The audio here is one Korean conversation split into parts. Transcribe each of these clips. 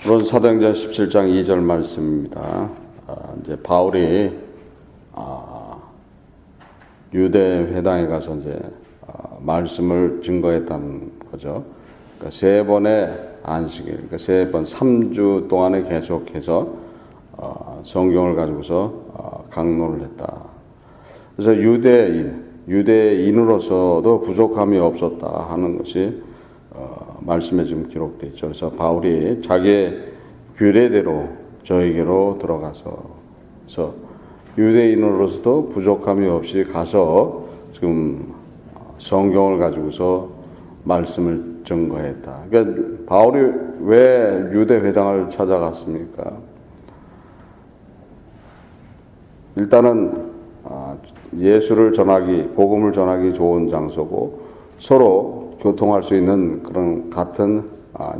오늘 사도행전 17장 2절 말씀입니다. 이제 바울이 유대 회당에 가서 이제 말씀을 증거했다는 거죠. 그러니까 세 번의 안식일, 그러니까 세 번, 3주 동안에 계속해서 성경을 가지고서 강론을 했다. 그래서 유대인으로서도 부족함이 없었다 하는 것이 말씀에 지금 기록되어 있죠. 그래서 바울이 자기의 규례대로 저에게로 들어가서, 그래서 유대인으로서도 부족함이 없이 가서 지금 성경을 가지고서 말씀을 증거했다. 그러니까 바울이 왜 유대 회당을 찾아갔습니까? 일단은 예수를 전하기, 복음을 전하기 좋은 장소고 서로 교통할 수 있는 그런 같은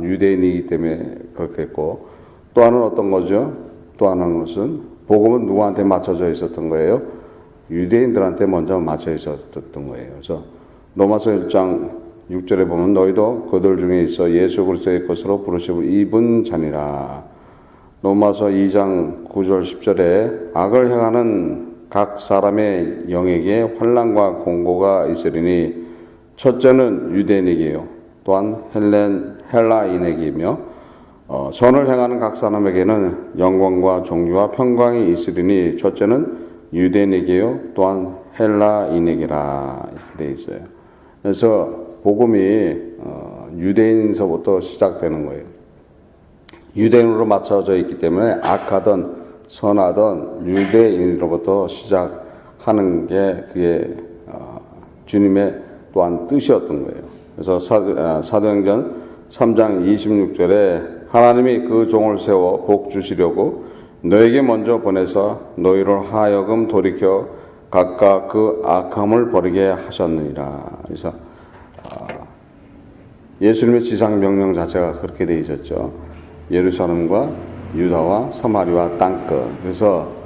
유대인이기 때문에 그렇겠고, 또 하나는 어떤 거죠? 또 하나는 것은 복음은 누구한테 맞춰져 있었던 거예요? 유대인들한테 먼저 맞춰 있었던 거예요. 그래서 로마서 1장 6절에 보면 너희도 그들 중에 있어 예수 그리스도의 것으로 부르심을 입은 자니라. 로마서 2장 9절 10절에 악을 행하는 각 사람의 영에게 환난과 공고가 있으리니 첫째는 유대인에게요, 또한 헬라인에게며 선을 행하는 각 사람에게는 영광과 존귀와 평강이 있으리니 첫째는 유대인에게요, 또한 헬라인에게라. 이렇게 되어 있어요. 그래서 복음이 유대인서부터 시작되는 거예요. 유대인으로 맞춰져 있기 때문에 악하던 선하던 유대인으로부터 시작하는 게 그게 주님의 또한 뜻이었던 거예요. 그래서 사도행전 3장 26절에 하나님이 그 종을 세워 복 주시려고 너에게 먼저 보내서 너희를 하여금 돌이켜 각각 그 악함을 버리게 하셨느니라. 그래서 예수님의 지상 명령 자체가 그렇게 되어 있었죠. 예루살렘과 유다와 사마리아 땅끝. 그래서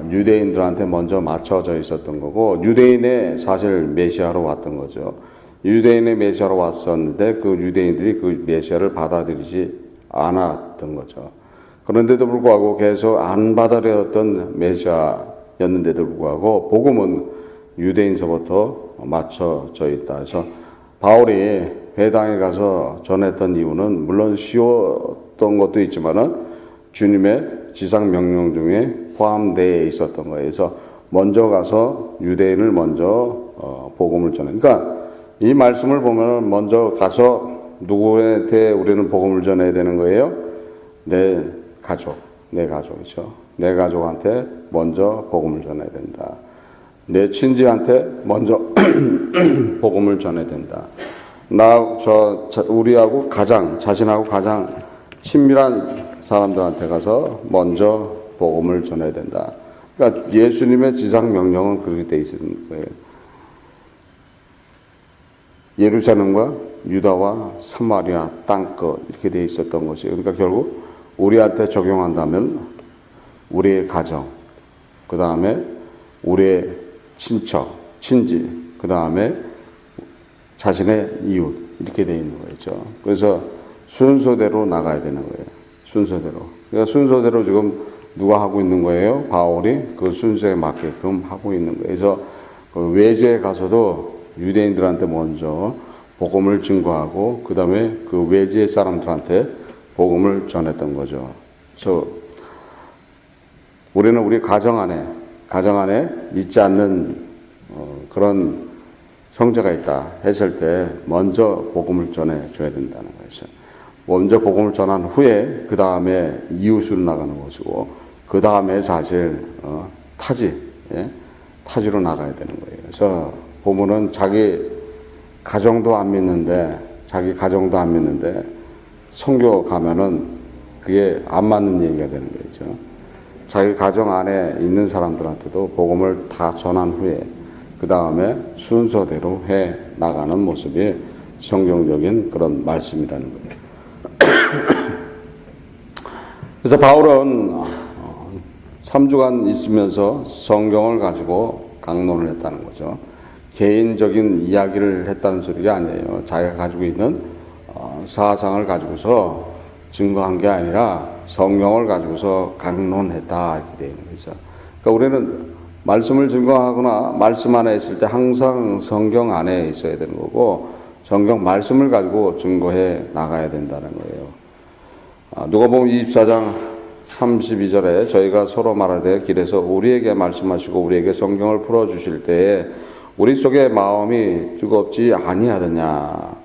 유대인들한테 먼저 맞춰져 있었던 거고, 유대인의 사실 메시아로 왔던 거죠. 유대인의 메시아로 왔었는데 그 유대인들이 그 메시아를 받아들이지 않았던 거죠. 그런데도 불구하고 계속 안 받아들였던 메시아였는데도 불구하고 복음은 유대인서부터 맞춰져 있다. 그래서 바울이 회당에 가서 전했던 이유는 물론 쉬웠던 것도 있지만은 주님의 지상 명령 중에 포함되어 있었던 거예요. 그래서 먼저 가서 유대인을 먼저 복음을 전해. 그러니까 이 말씀을 보면 먼저 가서 누구한테 우리는 복음을 전해야 되는 거예요? 내 가족이죠. 내 가족한테 먼저 복음을 전해야 된다. 내 친지한테 먼저 복음을 전해야 된다. 우리하고 자신하고 가장 친밀한 사람들한테 가서 먼저 복음을 전해야 된다. 그러니까 예수님의 지상 명령은 그렇게 돼 있는 거예요. 예루살렘과 유다와 사마리아 땅끝 이렇게 돼 있었던 것이에요. 그러니까 결국 우리한테 적용한다면 우리의 가정, 그 다음에 우리의 친척, 친지, 그 다음에 자신의 이웃 이렇게 돼 있는 거죠. 그래서 순서대로 나가야 되는 거예요. 순서대로. 그러니까 순서대로 지금 누가 하고 있는 거예요? 바울이 그 순서에 맞게끔 하고 있는 거예요. 그래서 그 외지에 가서도 유대인들한테 먼저 복음을 증거하고 그 다음에 그 외지의 사람들한테 복음을 전했던 거죠. 그래서 우리는 우리 가정 안에 믿지 않는 그런 형제가 있다 했을 때 먼저 복음을 전해줘야 된다는 거죠. 먼저 복음을 전한 후에 그 다음에 이웃으로 나가는 것이고 그 다음에 사실 타지로 나가야 되는 거예요. 그래서 보면은 자기 가정도 안 믿는데 선교 가면은 그게 안 맞는 얘기가 되는 거죠. 자기 가정 안에 있는 사람들한테도 복음을 다 전한 후에 그 다음에 순서대로 해 나가는 모습이 성경적인 그런 말씀이라는 거예요. 그래서 바울은 3주간 있으면서 성경을 가지고 강론을 했다는 거죠. 개인적인 이야기를 했다는 소리가 아니에요. 자기가 가지고 있는 사상을 가지고서 증거한 게 아니라 성경을 가지고서 강론했다 이렇게 되어 있는 거죠. 그러니까 우리는 말씀을 증거하거나 말씀 안에 있을 때 항상 성경 안에 있어야 되는 거고 성경 말씀을 가지고 증거해 나가야 된다는 거예요. 누가복음 24장 32절에 저희가 서로 말하되 길에서 우리에게 말씀하시고 우리에게 성경을 풀어주실 때에 우리 속에 마음이 뜨겁지 아니하더냐.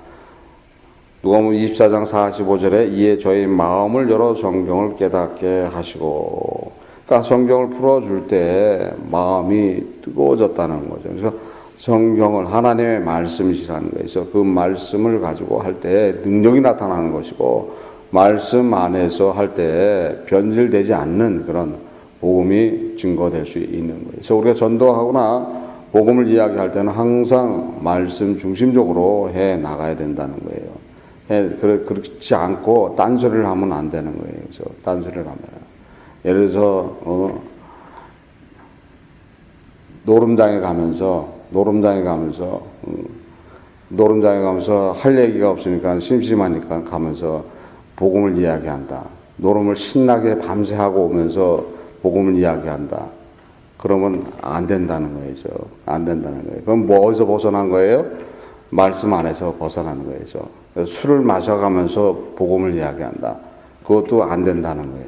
누가복음 24장 45절에 이에 저희 마음을 열어 성경을 깨닫게 하시고, 그러니까 성경을 풀어줄 때 마음이 뜨거워졌다는 거죠. 그래서 성경을 하나님의 말씀이시라는 거에서 그 말씀을 가지고 할 때 능력이 나타나는 것이고 말씀 안에서 할 때 변질되지 않는 그런 복음이 증거될 수 있는 거예요. 그래서 우리가 전도하거나 복음을 이야기할 때는 항상 말씀 중심적으로 해 나가야 된다는 거예요. 그렇지 않고 딴소리를 하면 안 되는 거예요. 그래서 딴소리를 하면 예를 들어서 노름장에 가면서 할 얘기가 없으니까 심심하니까 가면서 복음을 이야기한다. 노름을 신나게 밤새 하고 오면서 복음을 이야기한다. 그러면 안 된다는 거죠. 안 된다는 거예요. 그럼 뭐 어디서 벗어난 거예요? 말씀 안에서 벗어나는 거죠. 술을 마셔가면서 복음을 이야기한다. 그것도 안 된다는 거예요.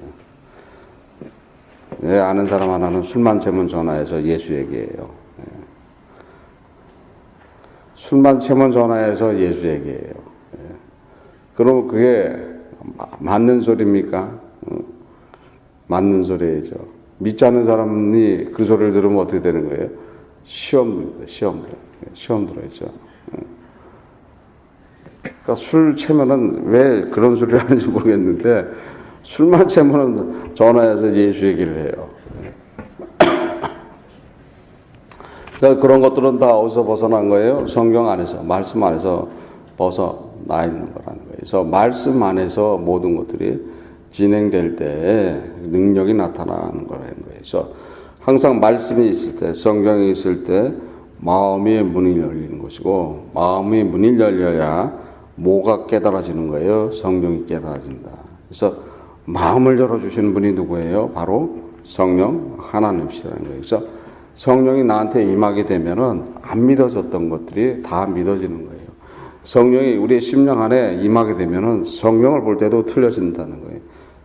내 아는 사람 하나는 술만 채면 전화해서 예수 얘기해요. 술만 채면 전화해서 예수 얘기해요. 그럼 그게 맞는 소리입니까? 맞는 소리죠. 믿지 않는 사람이 그 소리를 들으면 어떻게 되는 거예요? 시험 들어있죠. 그러니까 술 채면은 왜 그런 소리를 하는지 모르겠는데 술만 채면은 전화해서 예수 얘기를 해요. 그러니까 그런 것들은 다 어디서 벗어난 거예요? 성경 안에서, 말씀 안에서 벗어나 있는 거라는 거예요. 그래서 말씀 안에서 모든 것들이 진행될 때 능력이 나타나는 거라는 거예요. 그래서 항상 말씀이 있을 때, 성경이 있을 때 마음의 문이 열리는 것이고 마음의 문이 열려야 뭐가 깨달아지는 거예요? 성경이 깨달아진다. 그래서 마음을 열어주시는 분이 누구예요? 바로 성령 하나님이시라는 거예요. 그래서 성령이 나한테 임하게 되면은 안 믿어졌던 것들이 다 믿어지는 거예요. 성령이 우리의 심령 안에 임하게 되면은 성경을 볼 때도 틀려진다는 거예요.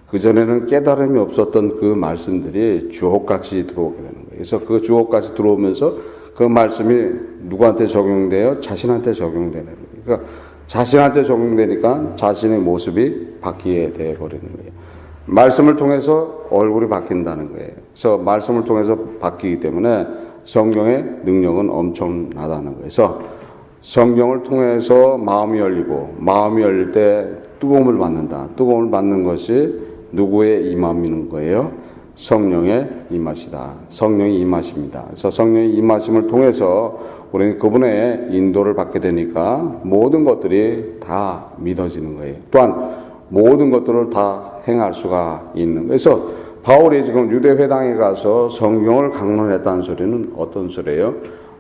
그전에는 깨달음이 없었던 그 말씀들이 주옥같이 들어오게 되는 거예요. 그래서 그 주옥같이 들어오면서 그 말씀이 누구한테 적용돼요? 자신한테 적용되는 거예요. 그러니까 자신한테 적용되니까 자신의 모습이 바뀌게 되어버리는 거예요. 말씀을 통해서 얼굴이 바뀐다는 거예요. 그래서 말씀을 통해서 바뀌기 때문에 성경의 능력은 엄청나다는 거예요. 그래서 성경을 통해서 마음이 열리고 마음이 열릴 때 뜨거움을 받는다. 뜨거움을 받는 것이 누구의 임함인 거예요? 성령의 임하시다. 성령이 임하십니다. 그래서 성령의 임하심을 통해서 우리는 그분의 인도를 받게 되니까 모든 것들이 다 믿어지는 거예요. 또한 모든 것들을 다 행할 수가 있는 거예요. 그래서 바울이 지금 유대 회당에 가서 성경을 강론했다는 소리는 어떤 소리예요?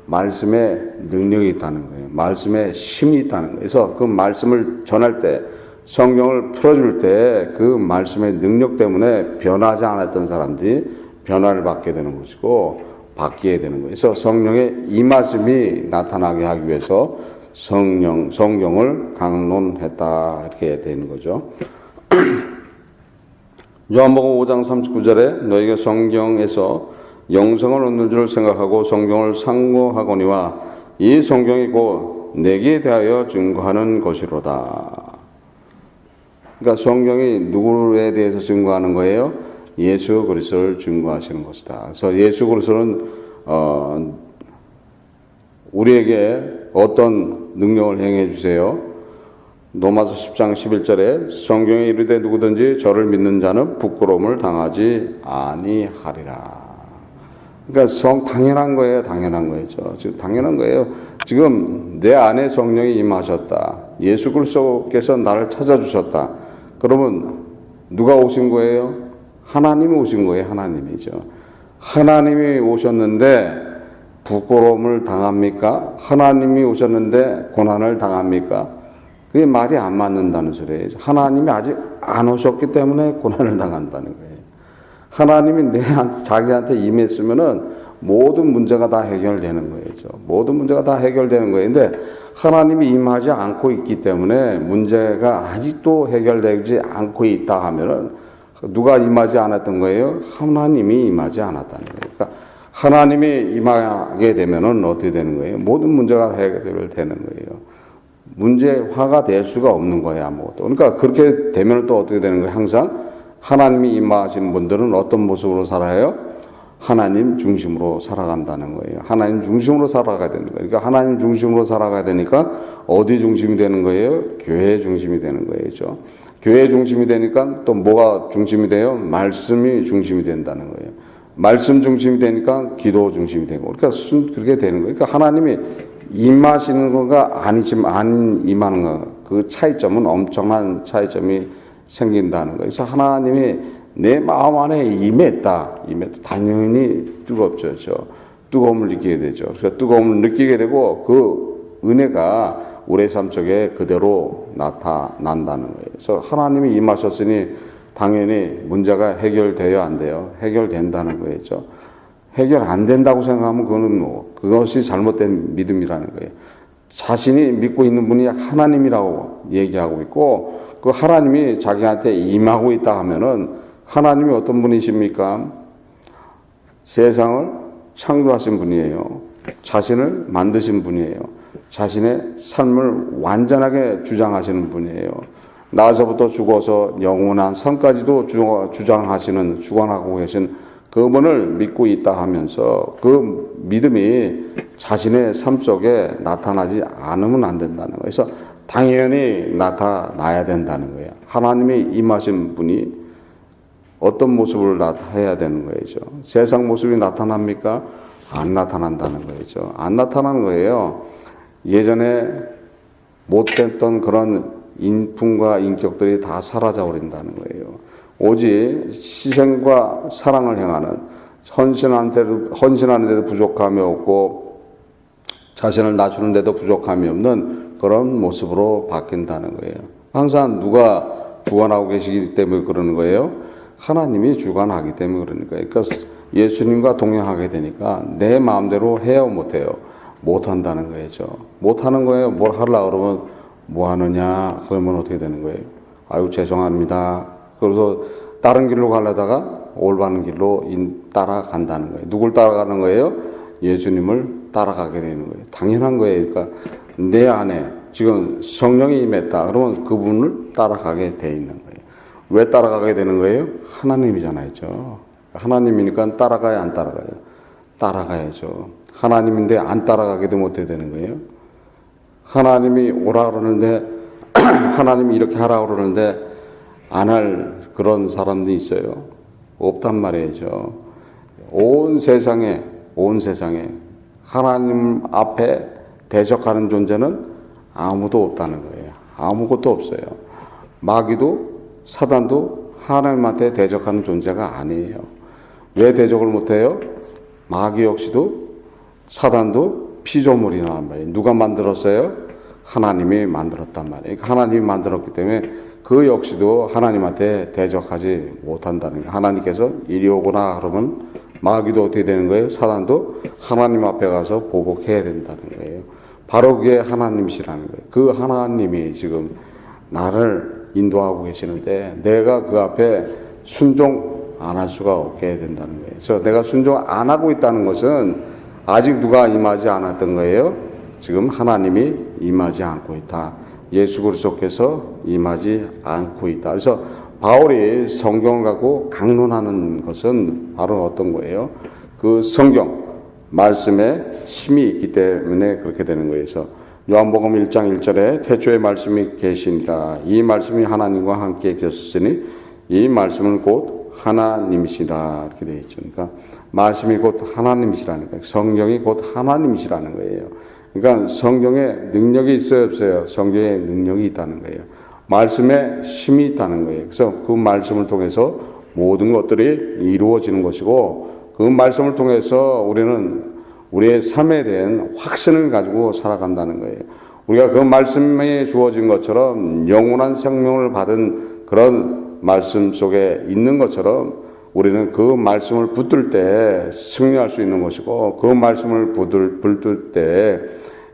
말씀에 능력이 있다는 거예요. 말씀에 힘이 있다는 거예요. 그래서 그 말씀을 전할 때 성경을 풀어줄 때 그 말씀의 능력 때문에 변하지 않았던 사람들이 변화를 받게 되는 것이고 바뀌게 되는 거예요. 그래서 성령의 임하심이 나타나게 하기 위해서 성경을 강론했다 이렇게 되는 거죠. 요한복음 5장 39절에 너희가 성경에서 영생을 얻는 줄 생각하고 성경을 상고하거니와 이 성경이 곧 내게 대하여 증거하는 것이로다. 그러니까 성경이 누구에 대해서 증거하는 거예요? 예수 그리스도를 증거하시는 것이다. 그래서 예수 그리스도는 우리에게 어떤 능력을 행해 주세요? 로마서 10장 11절에 성경에 이르되 누구든지 저를 믿는 자는 부끄러움을 당하지 아니하리라. 그러니까 당연한 거예요. 당연한 거죠. 지금 당연한 거예요. 지금 내 안에 성령이 임하셨다. 예수 그리스도께서 나를 찾아주셨다. 그러면 누가 오신 거예요? 하나님이 오신 거예요. 하나님이죠. 하나님이 오셨는데 부끄러움을 당합니까? 하나님이 오셨는데 고난을 당합니까? 그게 말이 안 맞는다는 소리예요. 하나님이 아직 안 오셨기 때문에 고난을 당한다는 거예요. 하나님이 자기한테 임했으면은 모든 문제가 다 해결되는 거예요. 모든 문제가 다 해결되는 거예요. 근데 하나님이 임하지 않고 있기 때문에 문제가 아직도 해결되지 않고 있다 하면은 누가 임하지 않았던 거예요? 하나님이 임하지 않았다는 거예요. 그러니까 하나님이 임하게 되면은 어떻게 되는 거예요? 모든 문제가 해결되는 거예요. 문제화가 될 수가 없는 거예요, 아무것도. 그러니까 그렇게 되면 또 어떻게 되는 거예요? 항상 하나님이 임하신 분들은 어떤 모습으로 살아요? 하나님 중심으로 살아간다는 거예요. 하나님 중심으로 살아가야 되는 거예요. 그러니까 하나님 중심으로 살아가야 되니까 어디 중심이 되는 거예요? 교회 중심이 되는 거예요. 교회 중심이 되니까 또 뭐가 중심이 돼요? 말씀이 중심이 된다는 거예요. 말씀 중심이 되니까 기도 중심이 되고. 그러니까 그렇게 되는 거예요. 그러니까 하나님이 임하시는 거가 아니지만 안 임하는 거, 그 차이점은 엄청난 차이점이 생긴다는 거예요. 그래서 하나님이 내 마음 안에 임했다. 당연히 뜨겁죠. 뜨거움을 느끼게 되죠. 그래서 뜨거움을 느끼게 되고 그 은혜가 우리의 삶 속에 그대로 나타난다는 거예요. 그래서 하나님이 임하셨으니 당연히 문제가 해결돼야 안 돼요. 해결된다는 거예요. 해결 안 된다고 생각하면 그것이 잘못된 믿음이라는 거예요. 자신이 믿고 있는 분이 하나님이라고 얘기하고 있고 그 하나님이 자기한테 임하고 있다 하면은 하나님이 어떤 분이십니까? 세상을 창조하신 분이에요. 자신을 만드신 분이에요. 자신의 삶을 완전하게 주장하시는 분이에요. 나서부터 죽어서 영원한 삶까지도 주관하고 계신 그분을 믿고 있다 하면서 그 믿음이 자신의 삶 속에 나타나지 않으면 안 된다는 거예요. 그래서 당연히 나타나야 된다는 거예요. 하나님이 임하신 분이 어떤 모습을 나타내야 되는 거예요. 세상 모습이 나타납니까? 안 나타난다는 거예요. 안 나타나는 거예요. 예전에 못됐던 그런 인품과 인격들이 다 사라져 버린다는 거예요. 오직 희생과 사랑을 행하는 헌신하는 데도 부족함이 없고 자신을 낮추는 데도 부족함이 없는 그런 모습으로 바뀐다는 거예요. 항상 누가 주관하고 계시기 때문에 그러는 거예요. 하나님이 주관하기 때문에 그러는 거예요. 그러니까 예수님과 동행하게 되니까 내 마음대로 해요, 못해요? 못한다는 거예요. 못하는 거예요. 뭘 하려고 그러면 뭐 하느냐? 그러면 어떻게 되는 거예요? 아유, 죄송합니다. 그래서 다른 길로 가려다가 올바른 길로 따라간다는 거예요. 누굴 따라가는 거예요? 예수님을 따라가게 되는 거예요. 당연한 거예요. 그러니까 내 안에 지금 성령이 임했다. 그러면 그분을 따라가게 돼 있는 거예요. 왜 따라가게 되는 거예요? 하나님이잖아요. 하나님이니까 따라가야 안 따라가요? 따라가야죠. 하나님인데 안 따라가게 되면 어떻게 되는 거예요? 하나님이 오라 그러는데 하나님이 이렇게 하라 그러는데 안 할 그런 사람도 있어요. 없단 말이죠. 온 세상에 하나님 앞에 대적하는 존재는 아무도 없다는 거예요. 아무것도 없어요. 마귀도 사단도 하나님한테 대적하는 존재가 아니에요. 왜 대적을 못해요? 마귀 역시도 사단도 피조물이란 말이에요. 누가 만들었어요? 하나님이 만들었단 말이에요. 하나님이 만들었기 때문에 그 역시도 하나님한테 대적하지 못한다는 거예요. 하나님께서 이리 오거나 그러면 마귀도 어떻게 되는 거예요? 사단도 하나님 앞에 가서 보복해야 된다는 거예요. 바로 그게 하나님이시라는 거예요. 그 하나님이 지금 나를 인도하고 계시는데 내가 그 앞에 순종 안 할 수가 없게 된다는 거예요. 그래서 내가 순종 안 하고 있다는 것은 아직 누가 임하지 않았던 거예요. 지금 하나님이 임하지 않고 있다. 예수 그리스도께서 임하지 않고 있다. 그래서 바울이 성경을 갖고 강론하는 것은 바로 어떤 거예요? 그 성경 말씀에 힘이 있기 때문에 그렇게 되는 거예요. 그래서 요한복음 1장 1절에 태초에 말씀이 계시니라. 이 말씀이 하나님과 함께 계셨으니 이 말씀은 곧 하나님이시라. 이렇게 되어 있죠. 그러니까 말씀이 곧 하나님이시라는 거예요. 성경이 곧 하나님이시라는 거예요. 그러니까 성경에 능력이 있어요, 없어요? 성경에 능력이 있다는 거예요. 말씀에 힘이 있다는 거예요. 그래서 그 말씀을 통해서 모든 것들이 이루어지는 것이고 그 말씀을 통해서 우리는 우리의 삶에 대한 확신을 가지고 살아간다는 거예요. 우리가 그 말씀이 주어진 것처럼 영원한 생명을 받은 그런 말씀 속에 있는 것처럼 우리는 그 말씀을 붙들 때 승리할 수 있는 것이고, 그 말씀을 붙들 때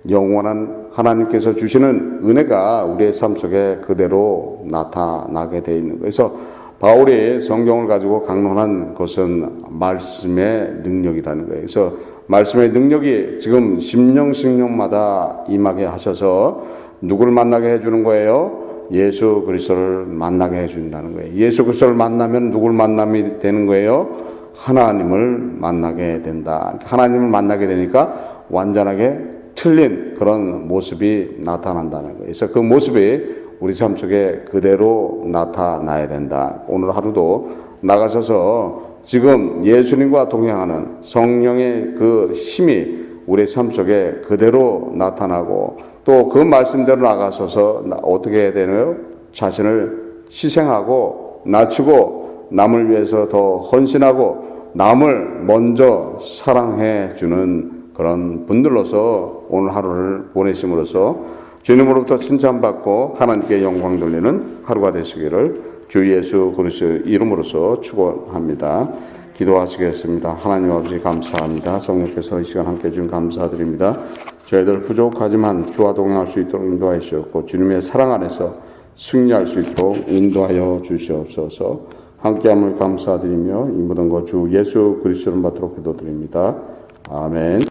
영원한 하나님께서 주시는 은혜가 우리의 삶 속에 그대로 나타나게 되어 있는 거예요. 그래서 바울이 성경을 가지고 강론한 것은 말씀의 능력이라는 거예요. 그래서 말씀의 능력이 지금 심령마다 임하게 하셔서 누구를 만나게 해주는 거예요? 예수 그리스도를 만나게 해준다는 거예요. 예수 그리스도를 만나면 누굴 만남이 되는 거예요? 하나님을 만나게 된다. 하나님을 만나게 되니까 완전하게 틀린 그런 모습이 나타난다는 거예요. 그래서 그 모습이 우리 삶 속에 그대로 나타나야 된다. 오늘 하루도 나가셔서 지금 예수님과 동행하는 성령의 그 힘이 우리 삶 속에 그대로 나타나고, 또 그 말씀대로 나가셔서 어떻게 해야 되나요? 자신을 희생하고 낮추고 남을 위해서 더 헌신하고 남을 먼저 사랑해 주는 그런 분들로서 오늘 하루를 보내심으로써 주님으로부터 칭찬받고 하나님께 영광 돌리는 하루가 되시기를 주 예수 그리스도의 이름으로서 축원합니다. 기도하시겠습니다. 하나님 아버지 감사합니다. 성령께서 이 시간 함께 해준 감사드립니다. 저희들 부족하지만 주와 동행할 수 있도록 인도하여 주셨고, 주님의 사랑 안에서 승리할 수 있도록 인도하여 주시옵소서. 함께함을 감사드리며 이 모든 것 주 예수 그리스도를 받도록 기도드립니다. 아멘.